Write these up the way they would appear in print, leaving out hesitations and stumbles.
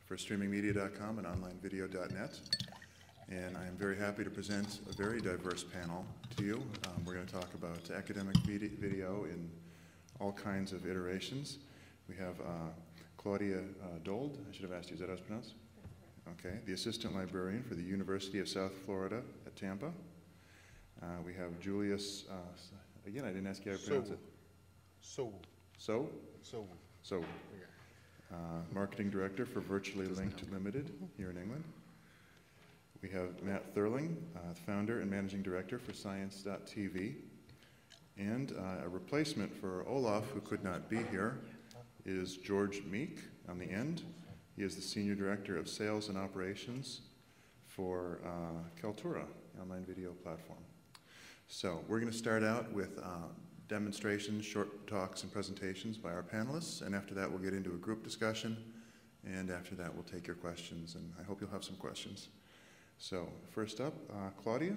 for streamingmedia.com and onlinevideo.net. And I am very happy to present a very diverse panel to you. We're going to talk about academic video in all kinds of iterations. We have Claudia Dold. I should have asked you, is that how it's pronounced? Okay, the assistant librarian for the University of South Florida at Tampa. We have Julius, again, I didn't ask you how to pronounce it. Marketing Director for Virtually Linked Limited here in England. We have Matt Thurling, Founder and Managing Director for Science.tv. And a replacement for Olaf, who could not be here, is George Meek on the end. He is the Senior Director of Sales and Operations for Keltura, the online video platform. So we're going to start out with demonstrations, short talks, and presentations by our panelists, and after that we'll get into a group discussion, and after that we'll take your questions, and I hope you'll have some questions. So first up, Claudia.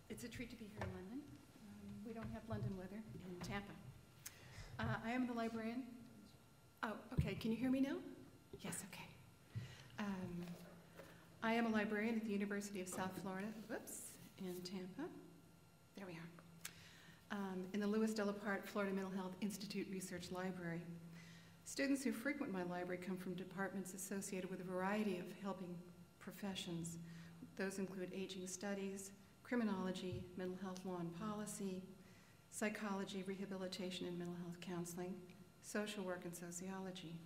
It's a treat to be here in London. We don't have London weather in Tampa. I am the librarian. Oh, okay. Can you hear me now? Yes, okay. I am a librarian at the University of South Florida, in Tampa. There we are. In the Louis Delaparte Florida Mental Health Institute Research Library. Students who frequent my library come from departments associated with a variety of helping professions. Those include aging studies, criminology, mental health law and policy, psychology, rehabilitation and mental health counseling, social work, and sociology.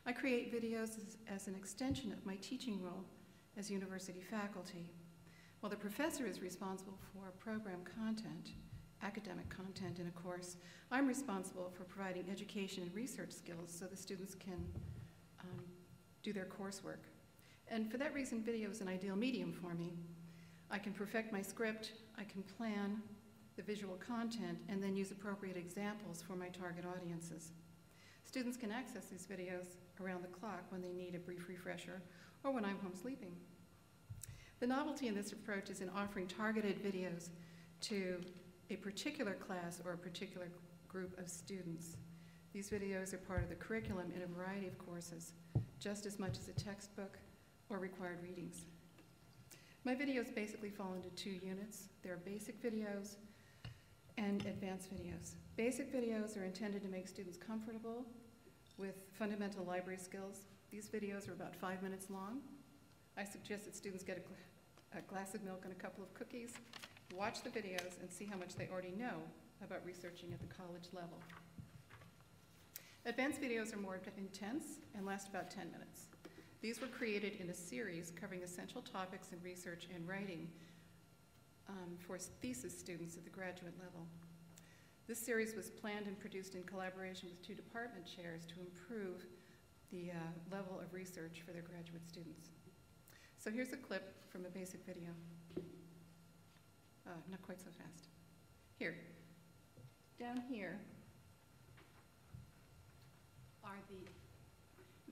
I create videos as an extension of my teaching role as university faculty. While the professor is responsible for program content, academic content in a course, I'm responsible for providing education and research skills so the students can do their coursework. And for that reason, video is an ideal medium for me. I can perfect my script, I can plan the visual content, and then use appropriate examples for my target audiences. Students can access these videos around the clock when they need a brief refresher or when I'm home sleeping. The novelty in this approach is in offering targeted videos to a particular class or a particular group of students. These videos are part of the curriculum in a variety of courses, just as much as a textbook or required readings. My videos basically fall into two units. There are basic videos and advanced videos. Basic videos are intended to make students comfortable with fundamental library skills. These videos are about 5 minutes long. I suggest that students get a glass of milk and a couple of cookies, watch the videos, and see how much they already know about researching at the college level. Advanced videos are more intense and last about 10 minutes. These were created in a series covering essential topics in research and writing for thesis students at the graduate level. This series was planned and produced in collaboration with 2 department chairs to improve the level of research for their graduate students. So here's a clip from a basic video. Not quite so fast. Here. Down here are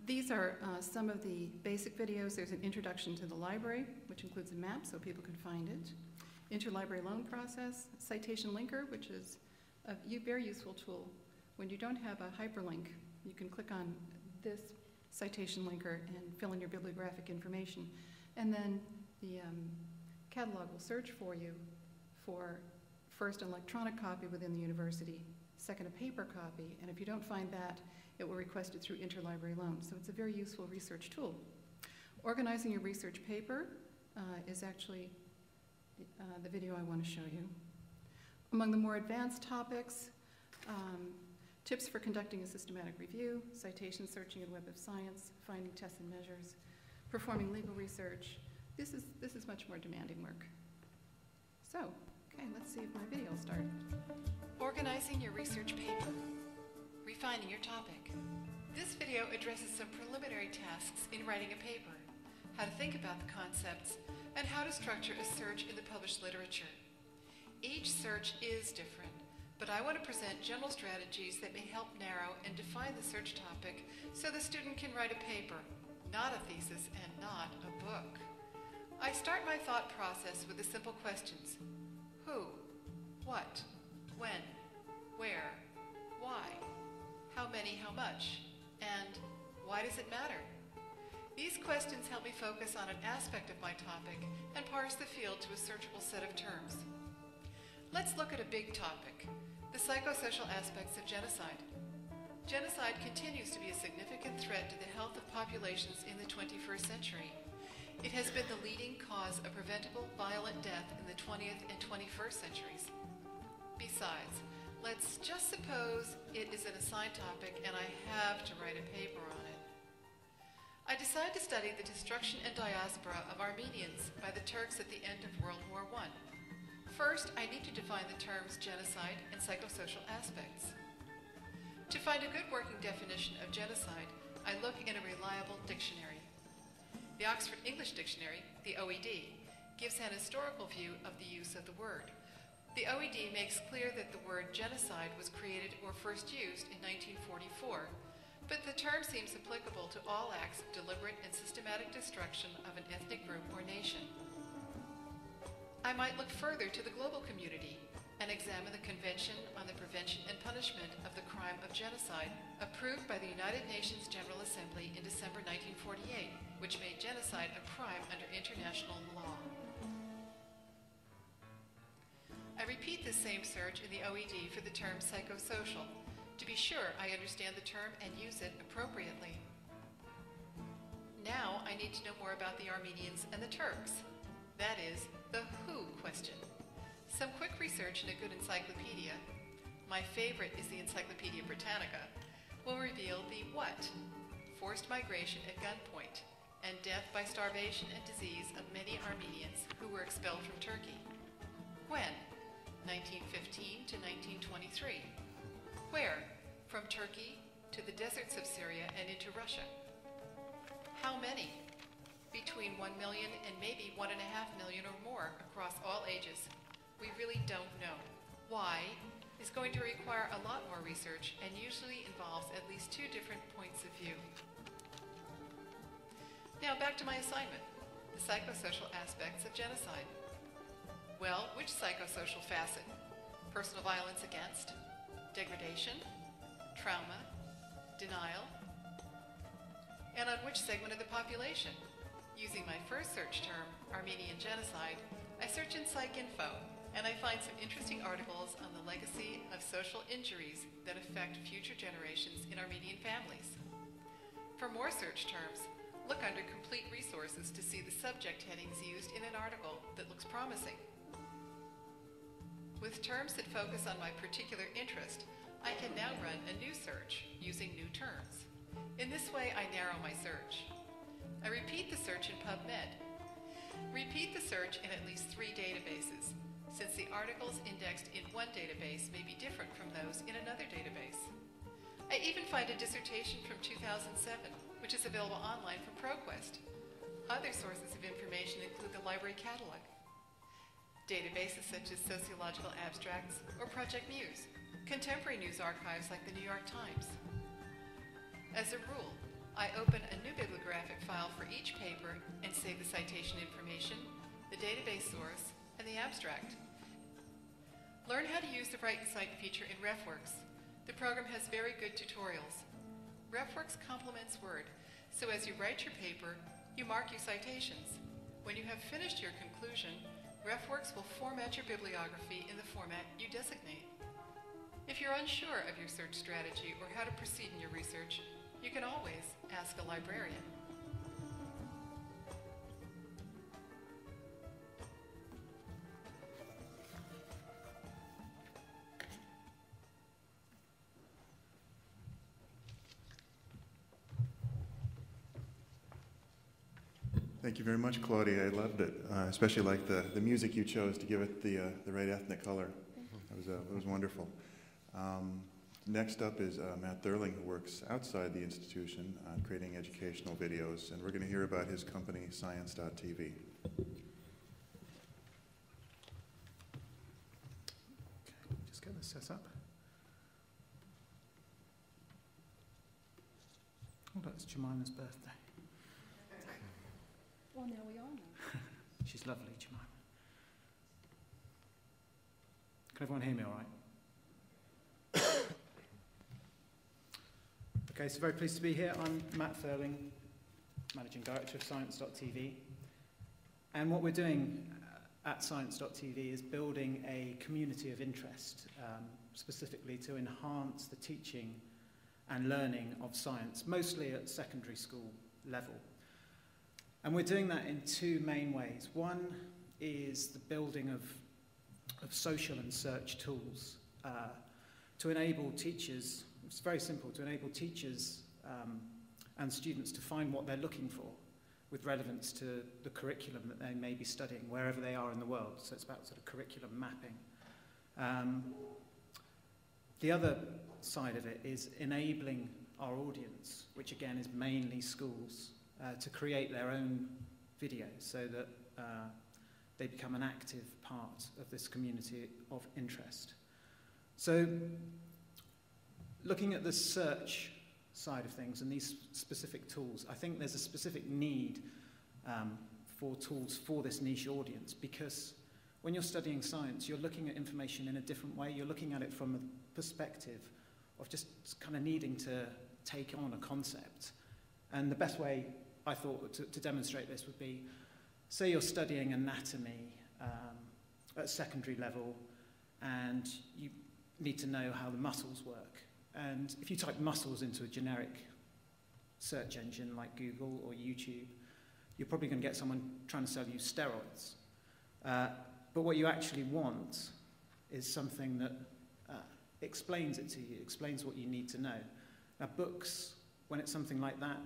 these are some of the basic videos. There's an introduction to the library, which includes a map so people can find it. Interlibrary loan process, citation linker, which is a very useful tool. When you don't have a hyperlink, you can click on this citation linker and fill in your bibliographic information. And then the catalog will search for you for first an electronic copy within the university, second a paper copy, and if you don't find that, it will request it through interlibrary loan. So it's a very useful research tool. Organizing your research paper is actually the video I want to show you. Among the more advanced topics, tips for conducting a systematic review, citation searching in Web of Science, finding tests and measures, performing legal research. This is much more demanding work. So, okay, let's see if my video will start. Organizing your research paper. Refining your topic. This video addresses some preliminary tasks in writing a paper. How to think about the concepts, and how to structure a search in the published literature. Each search is different, but I want to present general strategies that may help narrow and define the search topic so the student can write a paper, not a thesis and not a book. I start my thought process with the simple questions: who, what, when, where, why, how many, how much, and why does it matter? These questions help me focus on an aspect of my topic and parse the field to a searchable set of terms. Let's look at a big topic: the psychosocial aspects of genocide. Genocide continues to be a significant threat to the health of populations in the 21st century. It has been the leading cause of preventable violent death in the 20th and 21st centuries. Besides, let's just suppose it is an assigned topic and I have to write a paper on it. I decide to study the destruction and diaspora of Armenians by the Turks at the end of World War I. First, I need to define the terms genocide and psychosocial aspects. To find a good working definition of genocide, I look in a reliable dictionary. The Oxford English Dictionary, the OED, gives an historical view of the use of the word. The OED makes clear that the word genocide was created or first used in 1944, but the term seems applicable to all acts of deliberate and systematic destruction of an ethnic group or nation. I might look further to the global community and examine the Convention on the Prevention and Punishment of the Crime of Genocide, approved by the United Nations General Assembly in December 1948, which made genocide a crime under international law. I repeat this same search in the OED for the term psychosocial, to be sure I understand the term and use it appropriately. Now I need to know more about the Armenians and the Turks. That is, the who question. Some quick research in a good encyclopedia, my favorite is the Encyclopedia Britannica, will reveal the what, forced migration at gunpoint, and death by starvation and disease of many Armenians who were expelled from Turkey. When? 1915 to 1923. Where? From Turkey to the deserts of Syria and into Russia. How many? Between 1 million and maybe 1.5 million or more across all ages. We really don't know. Why is going to require a lot more research and usually involves at least 2 different points of view. Now back to my assignment, the psychosocial aspects of genocide. Well, which psychosocial facet? Personal violence against? Degradation? Trauma? Denial? And on which segment of the population? Using my first search term, Armenian genocide, I search in PsycInfo, and I find some interesting articles on the legacy of social injuries that affect future generations in Armenian families. For more search terms, look under Complete Resources to see the subject headings used in an article that looks promising. With terms that focus on my particular interest, I can now run a new search using new terms. In this way, I narrow my search. I repeat the search in PubMed. Repeat the search in at least 3 databases, since the articles indexed in one database may be different from those in another database. I even find a dissertation from 2007, which is available online from ProQuest. Other sources of information include the library catalog, databases such as Sociological Abstracts or Project Muse, contemporary news archives like the New York Times. As a rule, I open a new bibliographic file for each paper and save the citation information, the database source, and the abstract. Learn how to use the Write and Cite feature in RefWorks. The program has very good tutorials. RefWorks complements Word, so as you write your paper, you mark your citations. When you have finished your conclusion, RefWorks will format your bibliography in the format you designate. If you're unsure of your search strategy or how to proceed in your research, you can always ask a librarian. Thank you very much, Claudia. I loved it. Especially like the music you chose to give it the right ethnic color. It was wonderful. Next up is Matt Thurling, who works outside the institution creating educational videos, and we're going to hear about his company, Science.tv. this set up. Oh, that's Jemima's birthday. Well, now we all know. She's lovely, Jemima. Can everyone hear me all right? Okay, so very pleased to be here. I'm Matt Thurling, Managing Director of Science.tv. And what we're doing at Science.tv is building a community of interest, specifically to enhance the teaching and learning of science, mostly at secondary school level. And we're doing that in two main ways. One is the building of social and search tools to enable teachers, it's very simple, to enable teachers and students to find what they're looking for with relevance to the curriculum that they may be studying wherever they are in the world. So it's about sort of curriculum mapping. The other side of it is enabling our audience, which again is mainly schools, to create their own videos so that they become an active part of this community of interest. So looking at the search side of things and these specific tools, I think there's a specific need for tools for this niche audience, because when you're studying science, you're looking at information in a different way. You're looking at it from a perspective of just kind of needing to take on a concept. And the best way, I thought, to demonstrate this would be, say you're studying anatomy at secondary level, and you need to know how the muscles work. And if you type muscles into a generic search engine like Google or YouTube, you're probably going to get someone trying to sell you steroids. But what you actually want is something that explains it to you, explains what you need to know. Now, books, when it's something like that,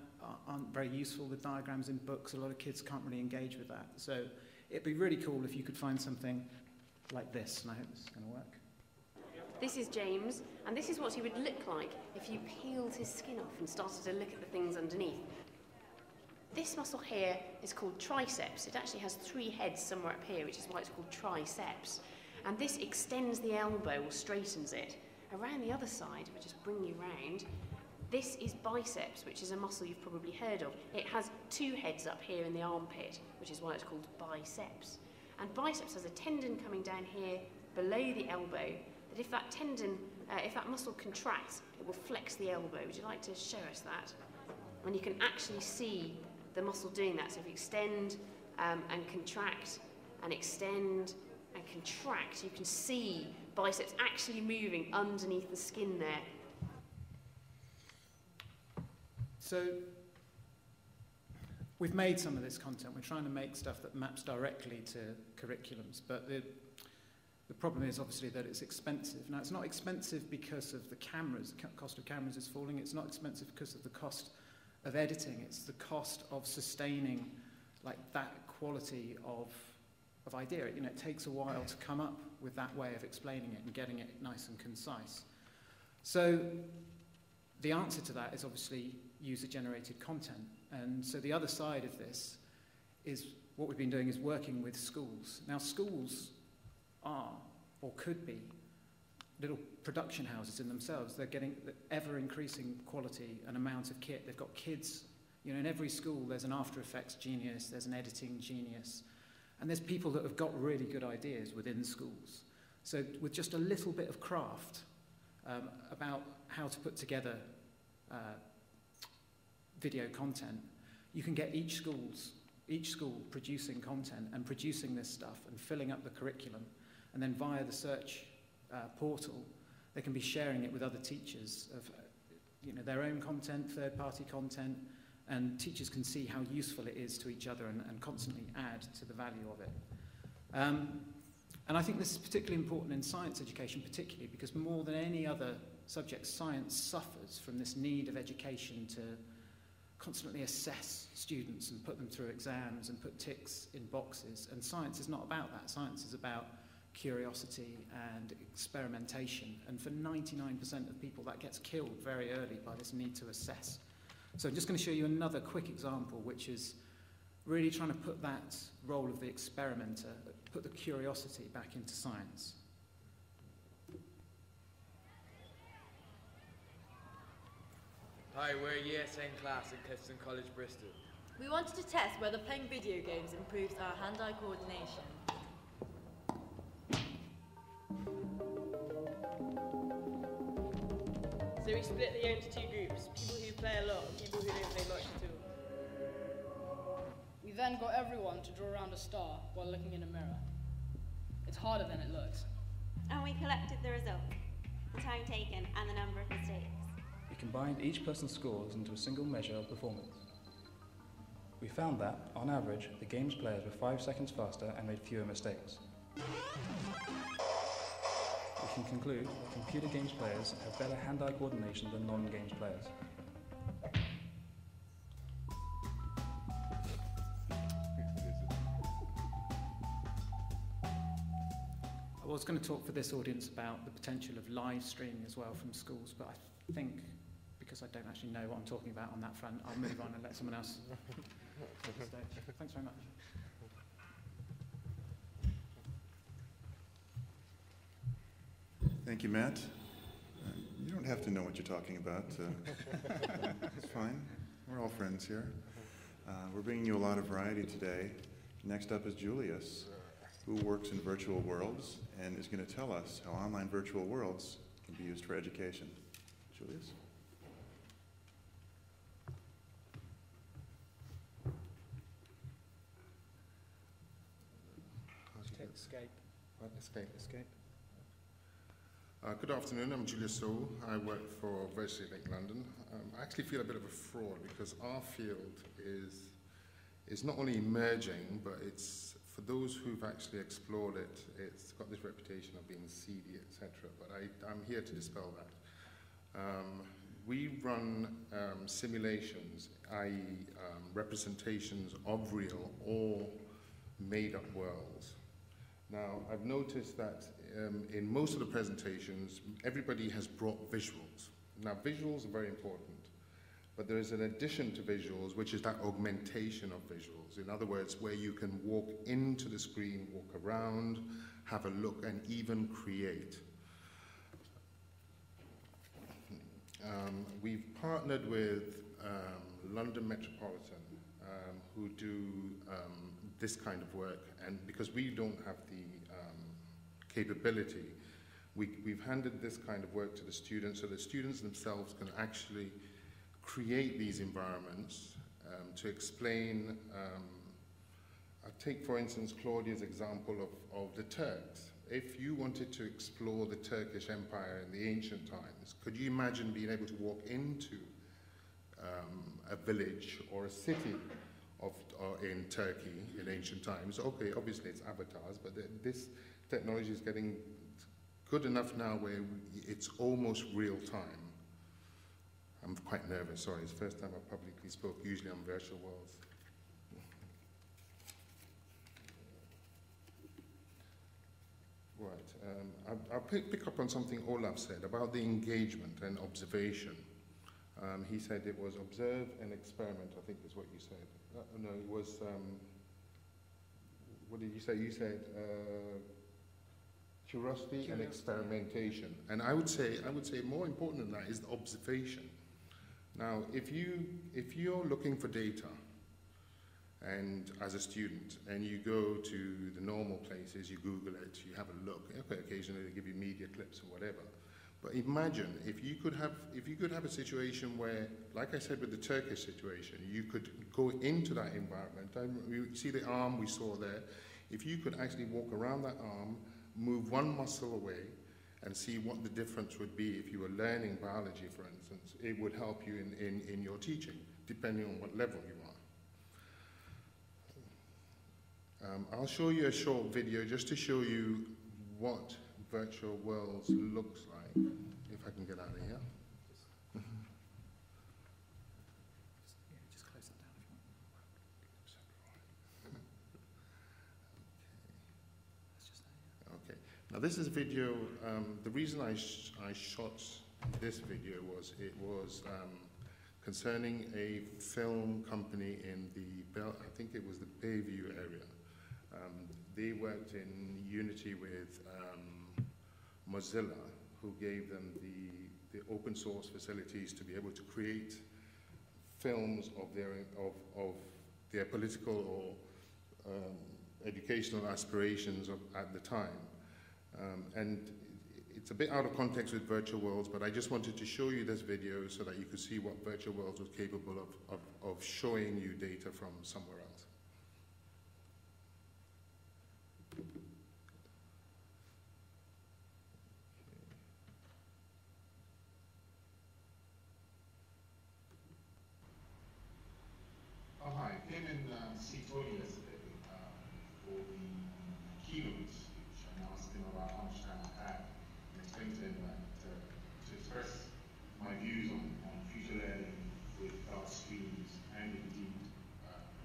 aren't very useful. The diagrams in books, a lot of kids can't really engage with that. So it'd be really cool if you could find something like this, and I hope this is going to work. This is James, and this is what he would look like if you peeled his skin off and started to look at the things underneath. This muscle here is called triceps. It actually has 3 heads somewhere up here, which is why it's called triceps. And this extends the elbow or straightens it. Around the other side, which is bring you round, this is biceps, which is a muscle you've probably heard of. It has 2 heads up here in the armpit, which is why it's called biceps. And biceps has a tendon coming down here below the elbow, that if that tendon, if that muscle contracts, it will flex the elbow. Would you like to show us that? And you can actually see the muscle doing that. So if you extend and contract and extend and contract, you can see biceps actually moving underneath the skin there. So we've made some of this content. We're trying to make stuff that maps directly to curriculums, but the problem is obviously that it's expensive. Now, it's not expensive because of the cameras. The cost of cameras is falling. It's not expensive because of the cost of editing. It's the cost of sustaining like that quality of idea. You know, it takes a while to come up with that way of explaining it and getting it nice and concise. So the answer to that is obviously user-generated content. And so the other side of this is what we've been doing is working with schools. Now, schools are, or could be, little production houses in themselves. They're getting ever-increasing quality and amount of kit. They've got kids. You know, in every school, there's an After Effects genius, there's an editing genius, and there's people that have got really good ideas within schools. So with just a little bit of craft about how to put together video content, you can get each school producing content and producing this stuff and filling up the curriculum, and then via the search portal, they can be sharing it with other teachers of their own content, third-party content, and teachers can see how useful it is to each other and constantly add to the value of it. And I think this is particularly important in science education, particularly because more than any other subject, science suffers from this need of education to constantly assess students and put them through exams and put ticks in boxes. And science is not about that. Science is about curiosity and experimentation. And for 99% of people, that gets killed very early by this need to assess. So I'm just going to show you another quick example, which is really trying to put that role of the experimenter, put the curiosity back into science. Hi, we're a Year 10 class in Clifton College, Bristol. We wanted to test whether playing video games improves our hand-eye coordination. So we split the year into two groups, people who play a lot and people who don't play much at all. We then got everyone to draw around a star while looking in a mirror. It's harder than it looks. And we collected the results, the time taken and the number of mistakes. We combined each person's scores into a single measure of performance. We found that, on average, the game's players were 5 seconds faster and made fewer mistakes. We can conclude that computer games players have better hand-eye coordination than non-games players. I was going to talk for this audience about the potential of live streaming as well from schools, but I think, because I don't actually know what I'm talking about on that front, I'll move on and let someone else take the stage. Thanks very much. Thank you, Matt. You don't have to know what you're talking about. It's fine. We're all friends here. We're bringing you a lot of variety today. Next up is Julius, who works in virtual worlds and is going to tell us how online virtual worlds can be used for education. Julius? Escape. What? Escape. Escape. Good afternoon, I'm Julius Soul. I work for Virtually Link London. I actually feel a bit of a fraud because our field is not only emerging, but it's, for those who've actually explored it, it's got this reputation of being seedy, etc. But I'm here to dispel that. We run simulations, i.e. Representations of real or made-up worlds. Now, I've noticed that in most of the presentations, everybody has brought visuals. Now, visuals are very important, but there is an addition to visuals, which is that augmentation of visuals. In other words, where you can walk into the screen, walk around, have a look, and even create. We've partnered with London Metropolitan, who do this kind of work, and because we don't have the capability, we've handed this kind of work to the students, so the students themselves can actually create these environments to explain. I take, for instance, Claudia's example of the Turks. If you wanted to explore the Turkish Empire in the ancient times, could you imagine being able to walk into a village or a city in Turkey in ancient times? Okay, obviously it's avatars, but this technology is getting good enough now where it's almost real time. I'm quite nervous, sorry, it's the first time I've publicly spoke, usually on virtual worlds. Right, I'll pick up on something Olaf said about the engagement and observation. He said it was observe and experiment, I think is what you said. No, it was, what did you say? You said curiosity and experimentation. And I would say more important than that is the observation. Now, if you're looking for data, and as a student, and you go to the normal places, you Google it, you have a look. Okay, occasionally they give you media clips or whatever. But imagine if you could have a situation where, like I said with the Turkish situation, you could go into that environment. You see the arm we saw there. If you could actually walk around that arm, move one muscle away, and see what the difference would be if you were learning biology, for instance, it would help you in your teaching, depending on what level you are. I'll show you a short video just to show you what virtual worlds looks like, if I can get out of here. Just close that down if you want. Okay. Now this is a video. The reason I shot this video was it was concerning a film company in the I think it was the Bayview area. They worked in unity with Mozilla, who gave them the open source facilities to be able to create films of their political or educational aspirations at the time. And it's a bit out of context with virtual worlds, but I just wanted to show you this video so that you could see what virtual worlds was capable of showing you data from somewhere else. Oh, hi. I came in see Claudia yesterday for the keynote, which I asked him about how much time I had, and explained to him that to express my views on future learning with streams and indeed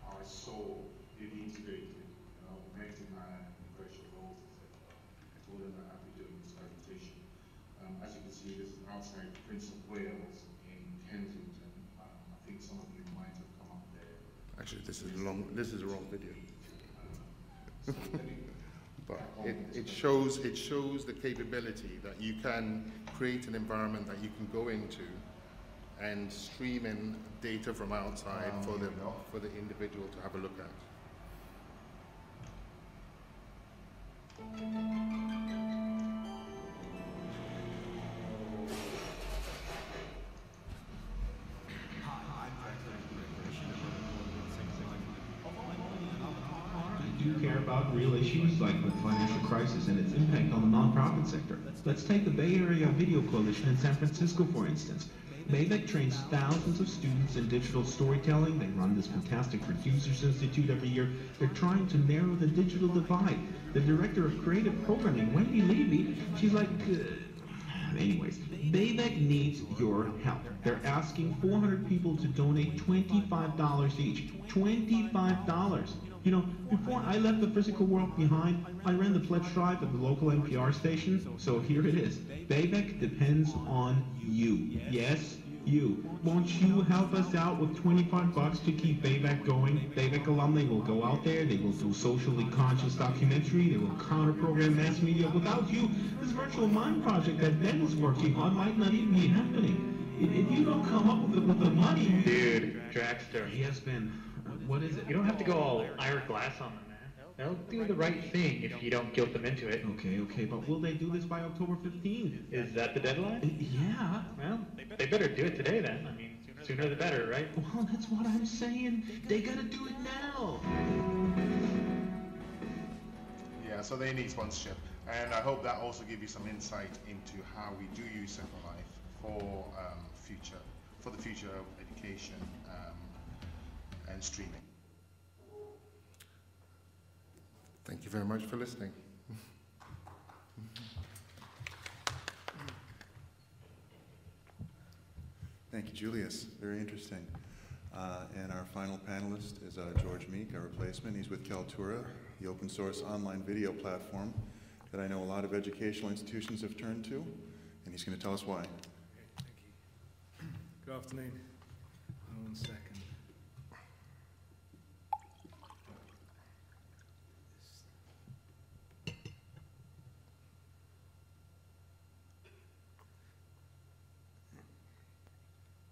how I saw it integrated in an augmented manner in virtual roles, etc. I told him that I'd be doing this presentation. As you can see, this is outside Prince of Wales in Kensington. I think some of you might have come up there. Actually, this is a wrong video. But it shows the capability that you can create an environment that you can go into and stream in data from outside for the individual to have a look at. Do care about real issues like the financial crisis and its impact on the nonprofit sector. Let's take the Bay Area Video Coalition in San Francisco, for instance. BAVEC trains thousands of students in digital storytelling. They run this fantastic Producers Institute every year. They're trying to narrow the digital divide. The director of creative programming, Wendy Levy, she's like, anyways, BAVEC needs your help. They're asking 400 people to donate $25 each. $25. You know, before I left the physical world behind, I ran the pledge drive at the local NPR station, so here it is. BAVEC depends on you. Yes, you. Won't you help us out with $25 to keep BAVEC going? BAVEC alumni will go out there, they will do socially conscious documentary, they will counter-program mass media. Without you, this virtual mind project that Ben is working on might not even be happening. If you don't come up with the money... Dude, Dragster. Yes, Ben. What is it? You don't have to go all Ira Glass on them, man. They'll do the right thing if you don't guilt them into it. Okay, but will they do this by October 15th? Is that the deadline? Yeah. Well, they better do it today then. I mean, sooner the better, right? Well, that's what I'm saying. They gotta do it now. Yeah, so they need sponsorship. And I hope that also gives you some insight into how we do use Second Life for the future of education and streaming. Thank you very much for listening. Thank you, Julius. Very interesting. And our final panelist is George Meek, our replacement. He's with Keltura, the open source online video platform that I know a lot of educational institutions have turned to, and he's going to tell us why. Thank you. Good afternoon. Hold on 1 second.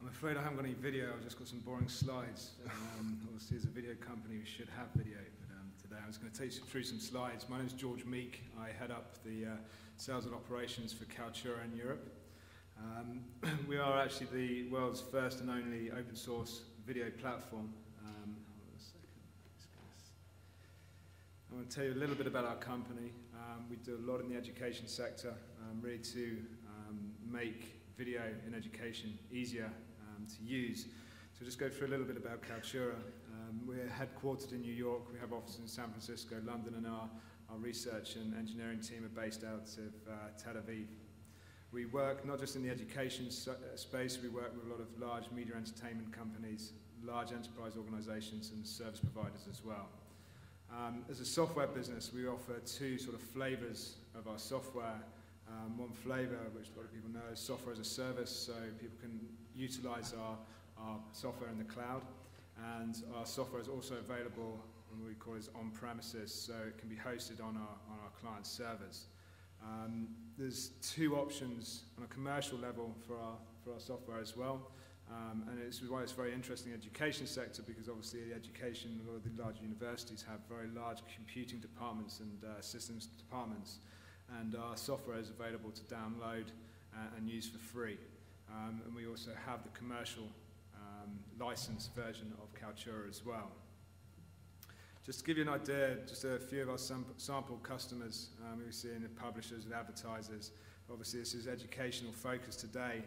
I'm afraid I haven't got any video. I've just got some boring slides. Obviously, as a video company, we should have video. But today, I'm just going to take you through some slides. My name is George Meek. I head up the sales and operations for Keltura in Europe. We are actually the world's first and only open source video platform. Hold on a second. I want to tell you a little bit about our company. We do a lot in the education sector, really to make video in education easier to use. So just go through a little bit about Keltura. We're headquartered in New York. We have offices in San Francisco, London, and our research and engineering team are based out of Tel Aviv. We work not just in the education space, we work with a lot of large media entertainment companies, large enterprise organizations, and service providers as well. As a software business, we offer two sort of flavors of our software. One flavor, which a lot of people know, is software as a service, so people can utilize our software in the cloud. And our software is also available, what we call it on-premises, so it can be hosted on our client servers. There's two options on a commercial level for our software as well. And it's why it's very interesting in the education sector, because obviously the education, a lot of the large universities have very large computing departments and systems departments, and our software is available to download and use for free. And we also have the commercial licensed version of Keltura as well. Just to give you an idea, just a few of our sample customers we see in the publishers and advertisers. Obviously this is educational focus today.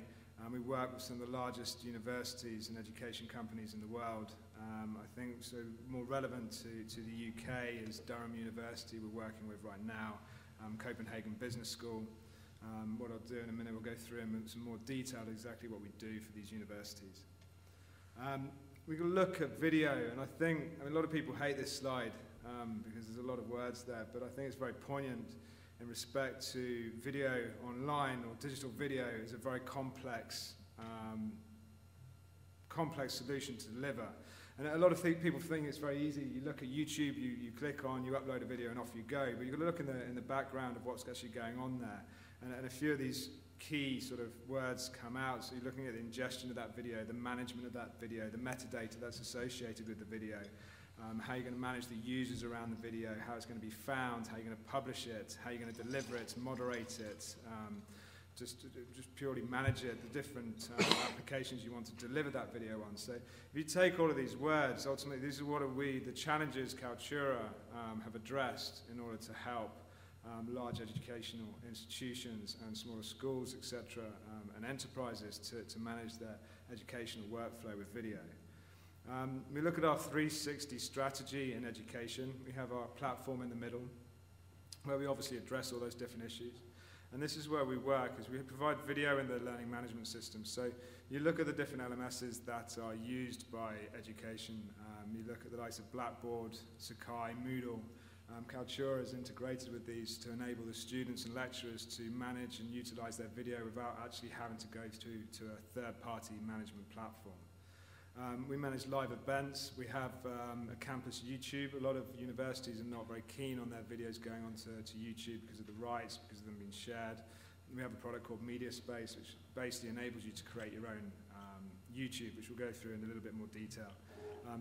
We work with some of the largest universities and education companies in the world. I think so more relevant to the UK is Durham University we're working with right now, Copenhagen Business School. What I'll do in a minute, we'll go through in some more detail exactly what we do for these universities. We can look at video, and I think a lot of people hate this slide because there's a lot of words there, but I think it's very poignant in respect to video online or digital video is a very complex solution to deliver. And a lot of people think it's very easy. You look at YouTube, you click on, you upload a video and off you go, but you've got to look in the background of what's actually going on there. And a few of these key sort of words come out. So you're looking at the ingestion of that video, the management of that video, the metadata that's associated with the video, how you're going to manage the users around the video, how it's going to be found, how you're going to publish it, how you're going to deliver it, moderate it, just purely manage it, the different applications you want to deliver that video on. So if you take all of these words, ultimately these are what the challenges Keltura have addressed in order to help large educational institutions and smaller schools, etc., and enterprises to manage their educational workflow with video. We look at our 360 strategy in education. We have our platform in the middle, where we obviously address all those different issues. And this is where we work, is we provide video in the learning management system. So you look at the different LMSs that are used by education. You look at the likes of Blackboard, Sakai, Moodle. Keltura is integrated with these to enable the students and lecturers to manage and utilize their video without actually having to go to a third-party management platform. We manage live events. We have a campus YouTube. A lot of universities are not very keen on their videos going onto YouTube because of the rights, because of them being shared. And we have a product called MediaSpace, which basically enables you to create your own YouTube, which we'll go through in a little bit more detail.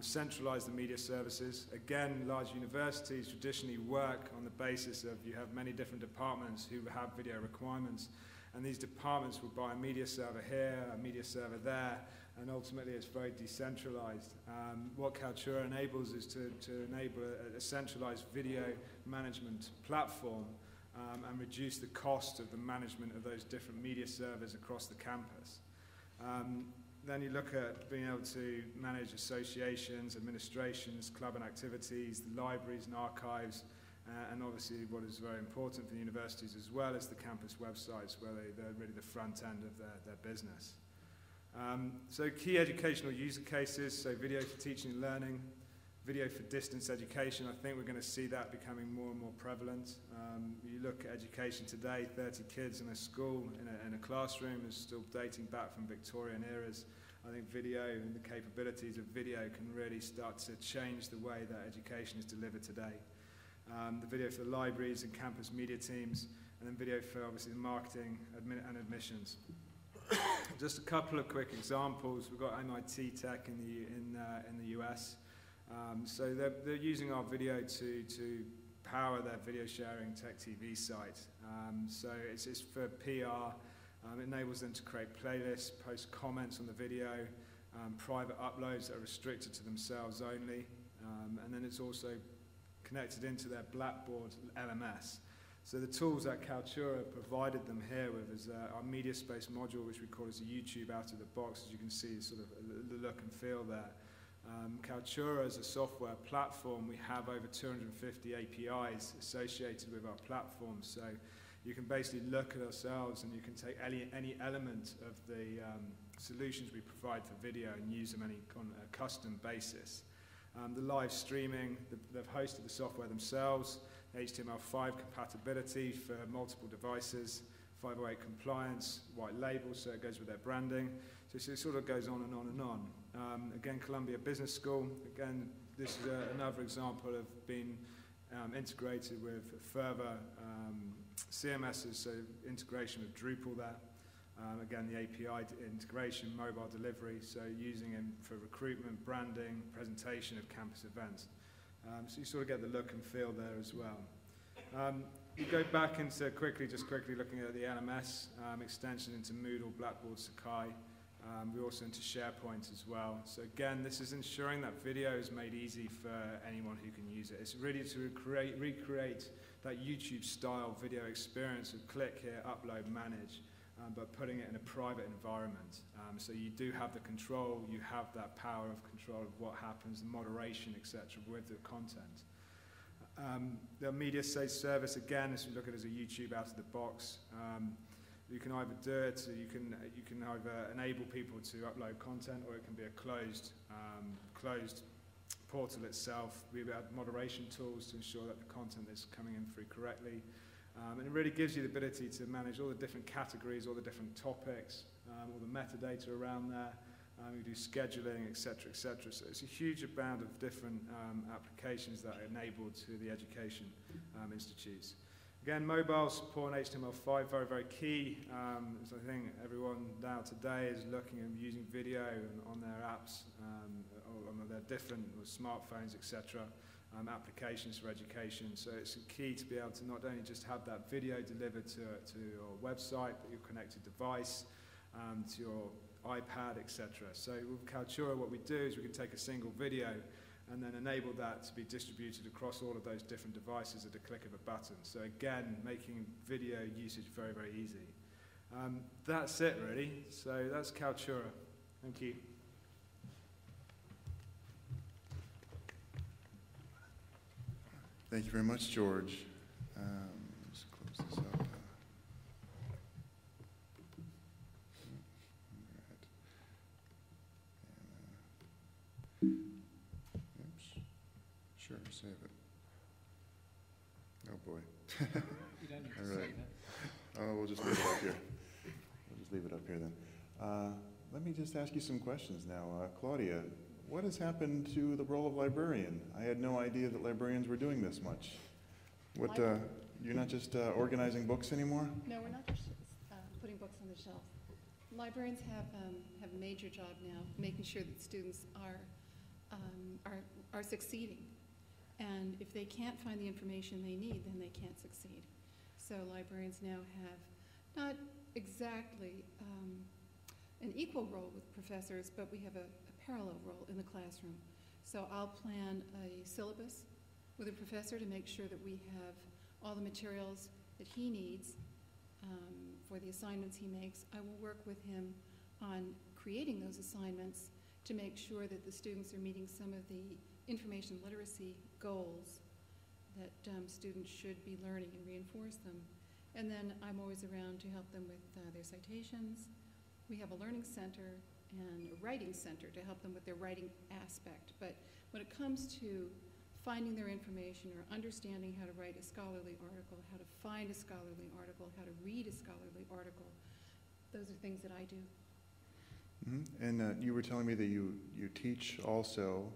Centralize the media services. Again, large universities traditionally work on the basis of you have many different departments who have video requirements, and these departments will buy a media server here, a media server there, and ultimately it's very decentralized. What Keltura enables is to enable a centralized video management platform and reduce the cost of the management of those different media servers across the campus. Then you look at being able to manage associations, administrations, club and activities, the libraries and archives, and obviously what is very important for the universities as well as the campus websites, where they're really the front end of their business. So key educational user cases, so video for teaching and learning, video for distance education. I think we're going to see that becoming more and more prevalent. You look at education today, 30 kids in a school, in a classroom, is still dating back from Victorian eras. I think video and the capabilities of video can really start to change the way that education is delivered today. The video for the libraries and campus media teams, and then video for obviously the marketing and admissions. Just a couple of quick examples. We've got MIT Tech in the US. So they're using our video to power their video sharing tech TV site. So it's for PR. It enables them to create playlists, post comments on the video, private uploads that are restricted to themselves only, and then it's also connected into their Blackboard LMS. So the tools that Keltura provided them here with is our MediaSpace module, which we call as a YouTube out of the box. As you can see, sort of the look and feel there. Keltura as a software platform, we have over 250 APIs associated with our platform. So you can basically look at ourselves and you can take any element of the solutions we provide for video and use them on a custom basis. The live streaming, they've hosted the software themselves, HTML5 compatibility for multiple devices, 508 compliance, white label, so it goes with their branding. So it sort of goes on and on and on. Again, Columbia Business School, again, this is another example of being integrated with further CMSs, so integration with Drupal there. Again, the API integration, mobile delivery, so using them for recruitment, branding, presentation of campus events. So you sort of get the look and feel there as well. You go back into quickly looking at the LMS extension into Moodle, Blackboard, Sakai. We're also into SharePoint as well. So again, this is ensuring that video is made easy for anyone who can use it. It's really to recreate that YouTube-style video experience of click here, upload, manage, but putting it in a private environment. So you do have the control, you have that power of control of what happens, the moderation, etc., with the content. The media safe service, again, as we look at it as a YouTube out of the box. You can either do it, so you can either enable people to upload content, or it can be a closed portal itself. We've had moderation tools to ensure that the content is coming in through correctly. And it really gives you the ability to manage all the different categories, all the different topics, all the metadata around there. We do scheduling, etc., etc. So it's a huge amount of different applications that are enabled to the education institutes. Again, mobile support in HTML5, very, very key. So I think everyone now today is looking and using video on their apps, or on their different smartphones, etc. Applications for education. So it's key to be able to not only just have that video delivered to your website, but your connected device, to your iPad, etc. So with Keltura, what we do is we can take a single video and then enable that to be distributed across all of those different devices at the click of a button. So again, making video usage very, very easy. That's it, really. So that's Keltura. Thank you. Thank you very much, George. Just close this up. Oops. Sure, save it. Oh boy. You don't need to save it. Oh, we'll just leave it up here. We'll just leave it up here then. Let me just ask you some questions now. Claudia, what has happened to the role of librarian? I had no idea that librarians were doing this much. What, you're not just organizing books anymore? No, we're not just putting books on the shelf. Librarians have a major job now, making sure that students are succeeding. And if they can't find the information they need, then they can't succeed. So librarians now have not exactly an equal role with professors, but we have a parallel role in the classroom. So I'll plan a syllabus with a professor to make sure that we have all the materials that he needs for the assignments he makes. I will work with him on creating those assignments to make sure that the students are meeting some of the information literacy goals that students should be learning and reinforce them. And then I'm always around to help them with their citations. We have a learning center and a writing center to help them with their writing aspect. But when it comes to finding their information or understanding how to write a scholarly article, how to find a scholarly article, how to read a scholarly article, those are things that I do. Mm-hmm. And you were telling me that you teach also,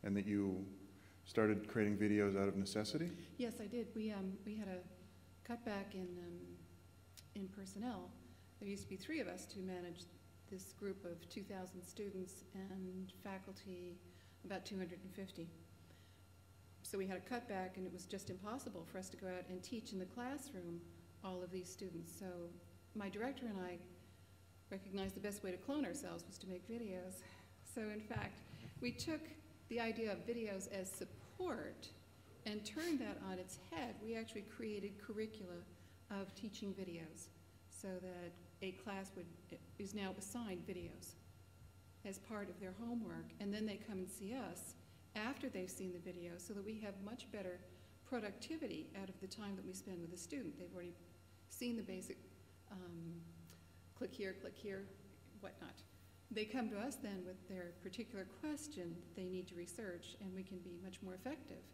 and that you started creating videos out of necessity? Yes, I did. We had a cutback in personnel. There used to be 3 of us to manage this group of 2,000 students and faculty, about 250. So we had a cutback, and it was just impossible for us to go out and teach in the classroom all of these students. So my director and I recognized the best way to clone ourselves was to make videos. So in fact, we took the idea of videos as support and turned that on its head. We actually created curricula of teaching videos so that a class is now assigned videos as part of their homework, and then they come and see us after they've seen the video so that we have much better productivity out of the time that we spend with the student. They've already seen the basic click here, whatnot. They come to us then with their particular question they need to research, and we can be much more effective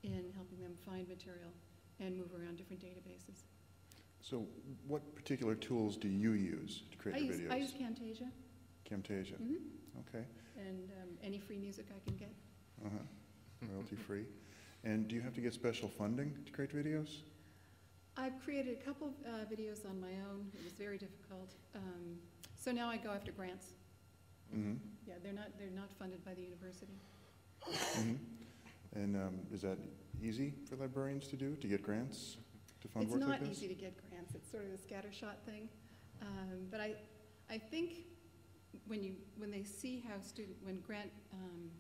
in helping them find material and move around different databases. So what particular tools do you use to create your videos? I use Camtasia. Camtasia. Mm-hmm. Okay. And any free music I can get. Royalty free. And do you have to get special funding to create videos? I've created a couple videos on my own. It was very difficult. So now I go after grants. Mm-hmm. Yeah, they're not funded by the university. Mm-hmm. And is that easy for librarians to do, to get grants to fund work like this? It's not easy to get grants. It's sort of a scattershot thing. But I think when they see how when grant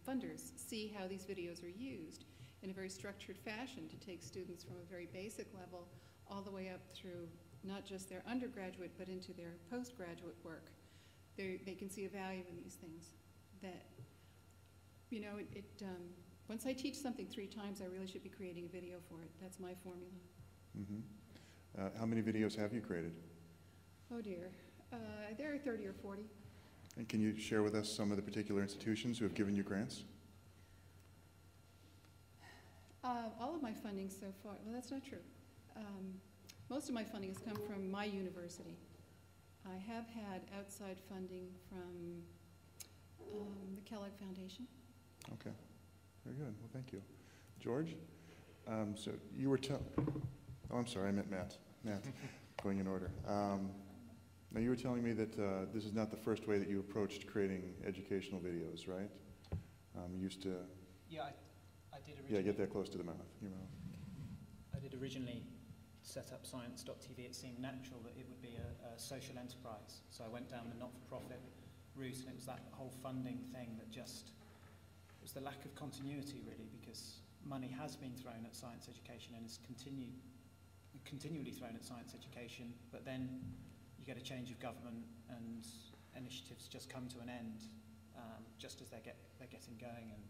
funders see how these videos are used in a very structured fashion to take students from a very basic level all the way up through not just their undergraduate but into their postgraduate work, they can see a value in these things. That, you know, once I teach something 3 times, I really should be creating a video for it. That's my formula. Mm-hmm. How many videos have you created? Oh dear, there are 30 or 40. And can you share with us some of the particular institutions who have given you grants? All of my funding so far, well, that's not true. Most of my funding has come from my university. I have had outside funding from the Kellogg Foundation. Okay, very good. Well, thank you. George, so you were oh, I'm sorry, I meant Matt. Matt, going in order. Now, you were telling me that this is not the first way that you approached creating educational videos, right? You used to... Yeah, I did originally... Yeah, get that close to the mouth, your mouth. I did originally set up science.tv. It seemed natural that it would be a social enterprise. So I went down the not-for-profit route, and it was that whole funding thing that just... It was the lack of continuity, really, because money has been thrown at science education and is continually thrown at science education, but then you get a change of government and initiatives just come to an end just as they're getting going, and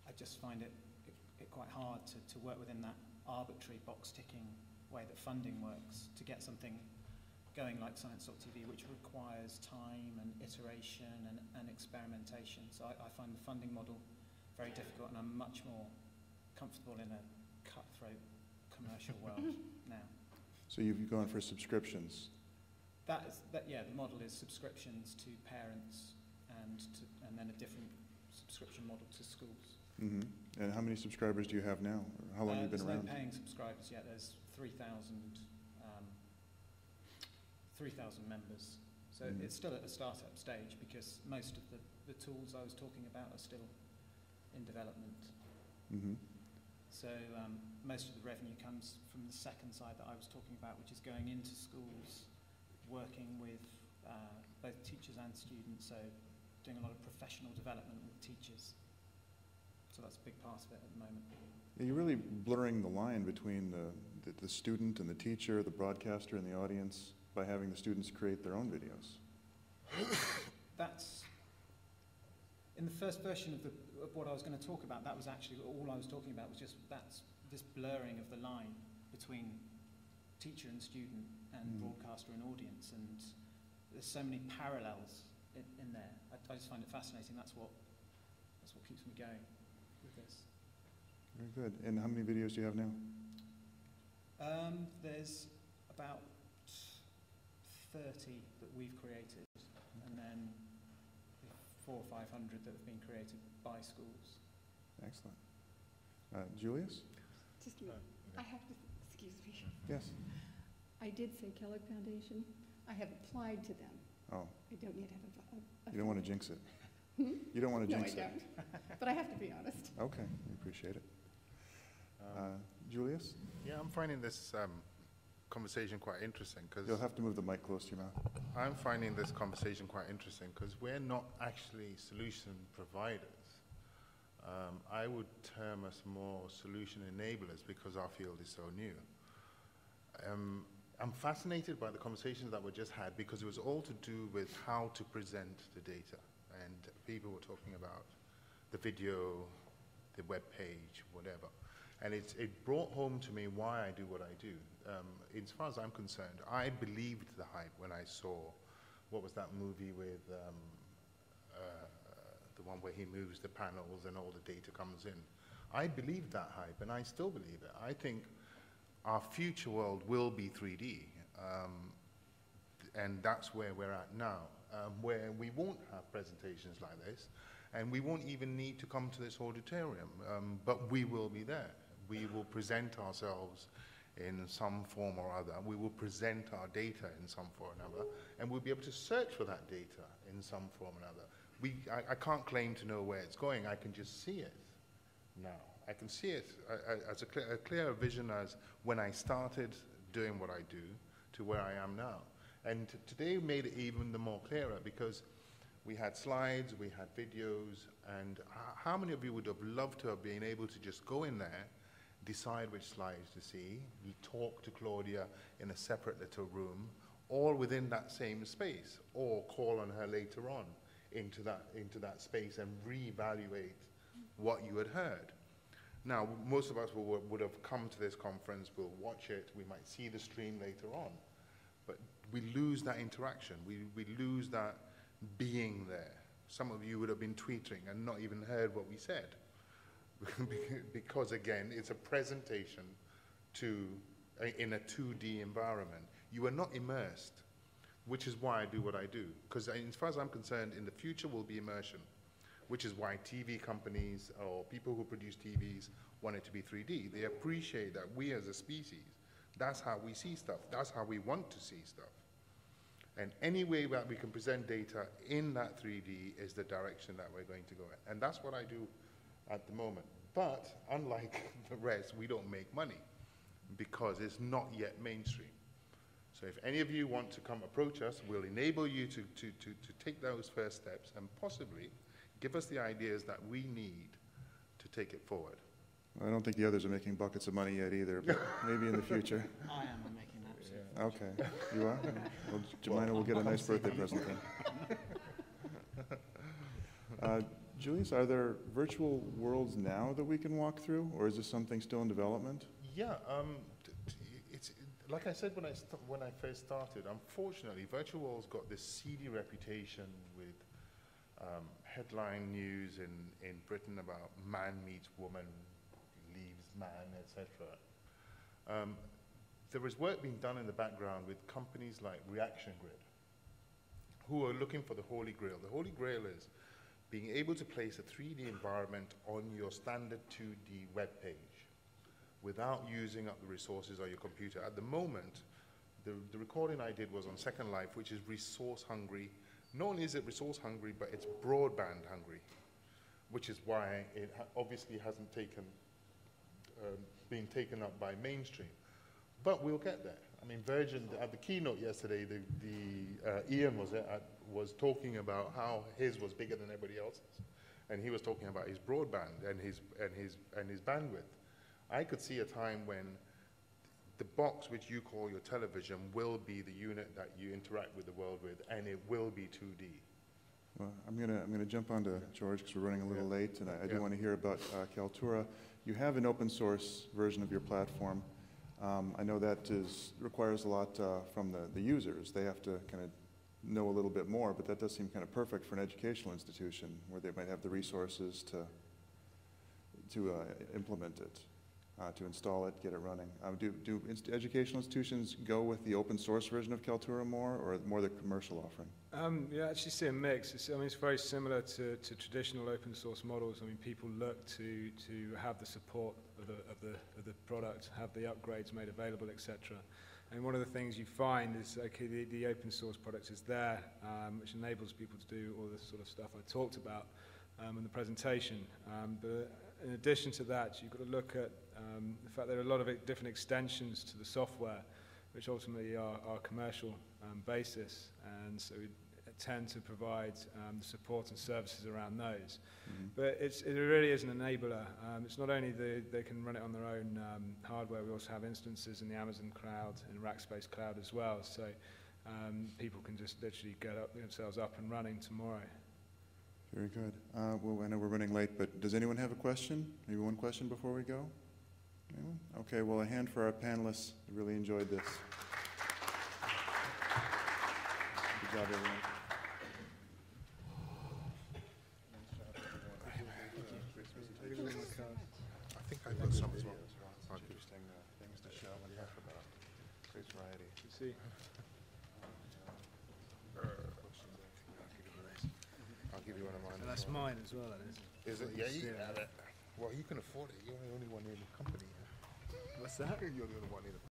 I just find it quite hard to work within that arbitrary box-ticking way that funding works to get something going like science.tv, which requires time and iteration and experimentation. So I find the funding model very difficult, and I'm much more comfortable in a cutthroat commercial world now. So you've gone for subscriptions? Yeah, the model is subscriptions to parents and then a different subscription model to schools. Mm-hmm. And how many subscribers do you have now? Or how long have you been around? There's no paying subscribers yet. There's 3,000 members. So it's still at the startup stage because most of the tools I was talking about are still in development. Mm-hmm. So most of the revenue comes from the second side that I was talking about, which is going into schools, working with both teachers and students, so doing a lot of professional development with teachers. So that's a big part of it at the moment. Yeah, you're really blurring the line between the student and the teacher, the broadcaster and the audience by having the students create their own videos. That's, in the first version of what I was going to talk about, that was actually all I was talking about, was just this blurring of the line between teacher and student and broadcaster and audience, and there's so many parallels in there. I just find it fascinating. That's what keeps me going with this. Very good. And how many videos do you have now? There's about 30 that we've created, and then 400 or 500 that have been created by schools. Excellent. Julius? Just a minute. I have to, excuse me. Yes. I did say Kellogg Foundation. I have applied to them. Oh. I don't yet have a You don't want to jinx it. Hmm? You don't want to jinx it. No, I don't. But I have to be honest. Okay, we appreciate it. Julius? Yeah, I'm finding this conversation quite interesting because... You'll have to move the mic close to your mouth. I'm finding this conversation quite interesting because we're not actually solution providers. I would term us more solution enablers because our field is so new. I'm fascinated by the conversations that were just had because it was all to do with how to present the data. And people were talking about the video, the web page, whatever. And it brought home to me why I do what I do. As far as I'm concerned, I believed the hype when I saw, what was that movie with the one where he moves the panels and all the data comes in. I believed that hype, and I still believe it. I think our future world will be 3D, and that's where we're at now, where we won't have presentations like this, And we won't even need to come to this auditorium, but we will be there. We will present ourselves in some form or other. We will present our data in some form or another, and we'll be able to search for that data in some form or another. I can't claim to know where it's going. I can just see it now. I can see it as a clear vision as when I started doing what I do to where I am now. And today made it even the more clearer because we had slides, we had videos, and how many of you would have loved to have been able to just go in there, decide which slides to see, you talk to Claudia in a separate little room, all within that same space, or call on her later on into that space and reevaluate what you had heard. Now, most of us would have come to this conference, we'll watch it, we might see the stream later on, but we lose that interaction, we lose that being there. Some of you would have been tweeting and not even heard what we said. Because again, it's a presentation in a 2D environment. You are not immersed, which is why I do what I do. Because as far as I'm concerned, in the future will be immersion, which is why TV companies or people who produce TVs want it to be 3D. They appreciate that we as a species, that's how we see stuff. That's how we want to see stuff. And any way that we can present data in that 3D is the direction that we're going to go in. And that's what I do at the moment. But unlike the rest, we don't make money because it's not yet mainstream. So if any of you want to come approach us, we'll enable you to take those first steps and possibly give us the ideas that we need to take it forward. I don't think the others are making buckets of money yet either, but maybe in the future. I am. I'm making that. Okay, you are? Well, Jemina will get a nice birthday present then. Julius, are there virtual worlds now that we can walk through, or is this something still in development? Yeah, it's like I said when I first started. Unfortunately, virtual worlds got this seedy reputation with headline news in Britain about man meets woman, leaves man, etc. There is work being done in the background with companies like Reaction Grid, who are looking for the Holy Grail. The Holy Grail is being able to place a 3D environment on your standard 2D web page without using up the resources of your computer. At the moment, the recording I did was on Second Life, which is resource hungry. Not only is it resource hungry, but it's broadband hungry, which is why it obviously hasn't been taken up by mainstream. But we'll get there. I mean, Virgin, at the keynote yesterday, Ian was talking about how his was bigger than everybody else's. And he was talking about his broadband and his bandwidth. I could see a time when the box which you call your television will be the unit that you interact with the world with, and it will be 2D. Well, I'm gonna jump onto George because we're running a little late, and I do want to hear about Keltura. You have an open source version of your platform. I know that requires a lot from the users. They have to kind of know a little bit more, but that does seem kind of perfect for an educational institution where they might have the resources to implement it, to install it, get it running. Do educational institutions go with the open source version of Keltura more, or more the commercial offering? You actually see a mix. It's very similar to traditional open source models. I mean, people look to have the support of the product, have the upgrades made available, etc. And one of the things you find is, okay, the open source product is there, which enables people to do all this sort of stuff I talked about in the presentation. But in addition to that, you've got to look at the fact there are a lot of different extensions to the software, which ultimately are commercial basis, and so we tend to provide the support and services around those. Mm-hmm. But it really is an enabler. It's not only they can run it on their own hardware, we also have instances in the Amazon cloud, in Rackspace cloud as well, so people can just literally get themselves up and running tomorrow. Very good. Well, I know we're running late, but does anyone have a question? Maybe one question before we go? Anyone? Okay, well, a hand for our panelists. I really enjoyed this. Good job, everyone. I think I've got some as well. Interesting things to show and talk about. Great variety. You see. I'll give be one of mine. And that's as well. mine as well, that is. Is it? Yeah, you can have it. Well, you can afford it. You're the only one in the company. What's that? You're the only one in the